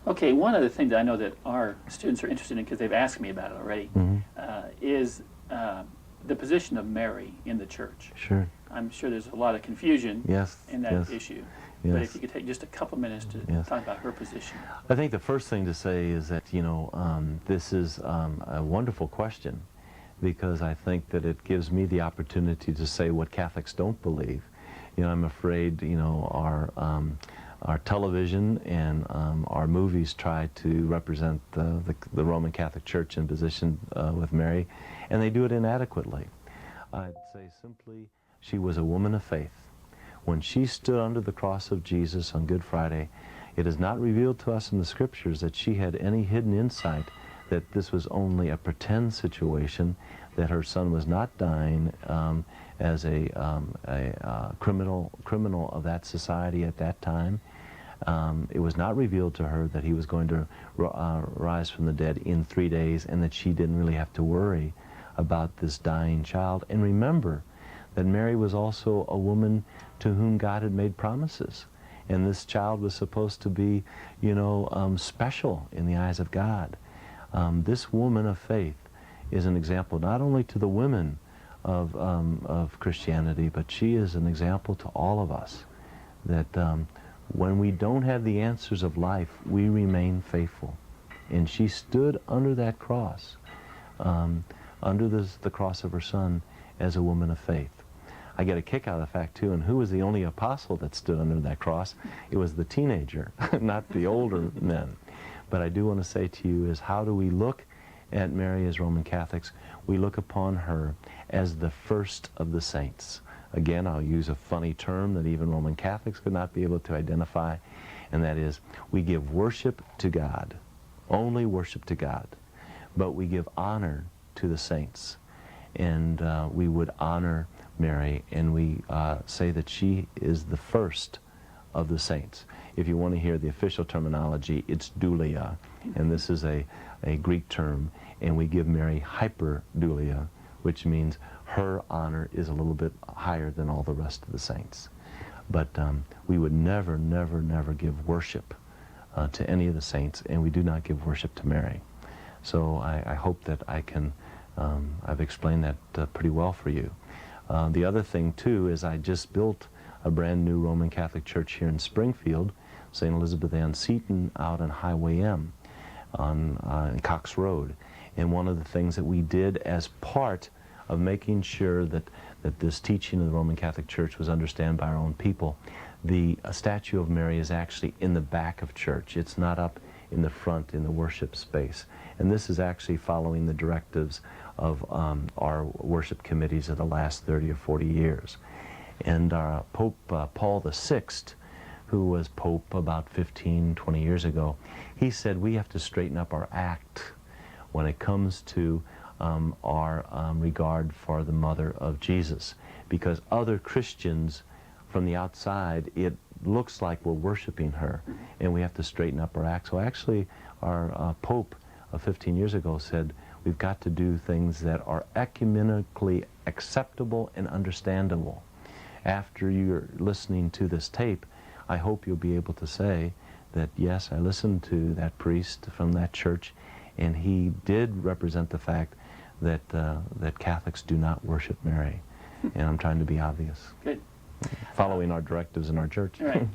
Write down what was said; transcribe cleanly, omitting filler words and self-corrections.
Okay, one of the things I know that our students are interested in, because they've asked me about it already, is the position of Mary in the church. Sure. I'm sure there's a lot of confusion Yes. in that yes. issue. Yes. But if you could take just a couple minutes to Yes. talk about her position. I think the first thing to say is that, this is a wonderful question, because I think that it gives me the opportunity to say what Catholics don't believe. I'm afraid, our television and our movies try to represent the Roman Catholic Church in position with Mary, and they do it inadequately. I'd say simply, she was a woman of faith. When she stood under the cross of Jesus on Good Friday, it is not revealed to us in the Scriptures that she had any hidden insight that this was only a pretend situation, that her son was not dying as a criminal of that society at that time. It was not revealed to her that he was going to rise from the dead in 3 days, and that she didn't really have to worry about this dying child. And remember that Mary was also a woman to whom God had made promises. And this child was supposed to be, special in the eyes of God. This woman of faith is an example not only to the women of Christianity, but she is an example to all of us, that when we don't have the answers of life, we remain faithful. And she stood under that cross, under the cross of her son, as a woman of faith. I get a kick out of the fact, too, and who was the only apostle that stood under that cross? It was the teenager, not the older men. But I do want to say to you is, how do we look at Mary as Roman Catholics? We look upon her as the first of the saints. Again, I'll use a funny term that even Roman Catholics could not be able to identify, and that is, we give worship to God, only worship to God, but we give honor to the saints. And we would honor Mary, and we say that she is the first of the saints. If you want to hear the official terminology, it's doulia, and this is a Greek term, and we give Mary hyperdoulia, which means her honor is a little bit higher than all the rest of the saints. But we would never, never, never give worship to any of the saints, and we do not give worship to Mary. So I hope that I've explained that pretty well for you. The other thing, too, is I just built a brand new Roman Catholic church here in Springfield, St. Elizabeth Ann Seton, out on Highway M on Cox Road. And one of the things that we did as part of making sure that this teaching of the Roman Catholic Church was understood by our own people, the statue of Mary is actually in the back of church. It's not up in the front in the worship space. And this is actually following the directives of our worship committees of the last 30 or 40 years. And Pope Paul VI, who was Pope about 15, 20 years ago, he said we have to straighten up our act when it comes to our regard for the mother of Jesus. Because other Christians from the outside, it looks like we're worshiping her, and we have to straighten up our act. So actually, our Pope 15 years ago said, we've got to do things that are ecumenically acceptable and understandable. After you're listening to this tape, I hope you'll be able to say that, yes, I listened to that priest from that church, and he did represent the fact that, that Catholics do not worship Mary. And I'm trying to be obvious. Good. Following our directives in our church. All right.